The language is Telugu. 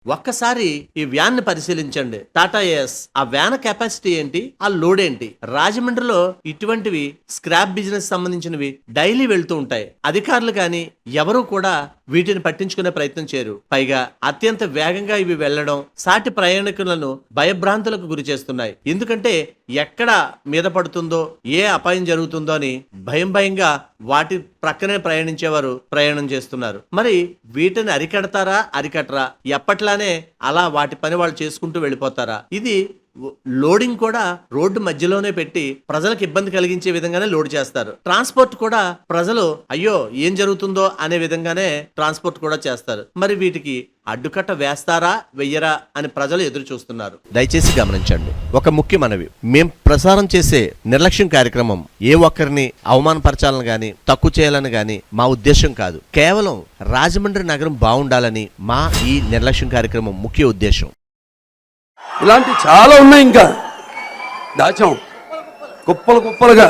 ఒక్కసారి ఈ వ్యాన్ ని పరిశీలించండి. టాటా ఏఎస్. ఆ వ్యాన్ కెపాసిటీ ఏంటి, ఆ లోడ్ ఏంటి? రాజమండ్రిలో ఇటువంటివి స్క్రాప్ బిజినెస్ సంబంధించినవి డైలీ వెళ్తూ ఉంటాయి. అధికారులు కానీ ఎవరూ కూడా వీటిని పట్టించుకునే ప్రయత్నం చేయరు. పైగా అత్యంత వేగంగా ఇవి వెళ్లడం సాటి ప్రయాణికులను భయభ్రాంతులకు గురి చేస్తున్నాయి. ఎందుకంటే ఎక్కడ మీద పడుతుందో, ఏ అపాయం జరుగుతుందో అని భయంగా వాటి ప్రక్కనే ప్రయాణించేవారు ప్రయాణం చేస్తున్నారు. మరి వీటిని అరికడతారా, అరికట్టరా? ఎప్పట్లానే అలా వాటి పని వాళ్ళు చేసుకుంటూ వెళ్ళిపోతారా? ఇది లోడింగ్ కూడా రోడ్డు మధ్యలోనే పెట్టి ప్రజలకు ఇబ్బంది కలిగించే విధంగానే లోడ్ చేస్తారు. ట్రాన్స్పోర్ట్ కూడా ప్రజలు అయ్యో ఏం జరుగుతుందో అనే విధంగానే ట్రాన్స్పోర్ట్ కూడా చేస్తారు. మరి వీటికి అడ్డుకట్ట వేస్తారా, వెయ్యరా అని ప్రజలు ఎదురు చూస్తున్నారు. దయచేసి గమనించండి, ఒక ముఖ్య మనవి. మేం ప్రసారం చేసే నిర్లక్ష్యం కార్యక్రమం ఏ ఒక్కరిని అవమానపరచాలని గాని, తక్కువ చేయాలని గాని మా ఉద్దేశం కాదు. కేవలం రాజమండ్రి నగరం బాగుండాలని మా ఈ నిర్లక్ష్యం కార్యక్రమం ముఖ్య ఉద్దేశం. ఇలాంటి చాలా ఉన్నాయి, ఇంకా దాచాం కుప్పలుగా.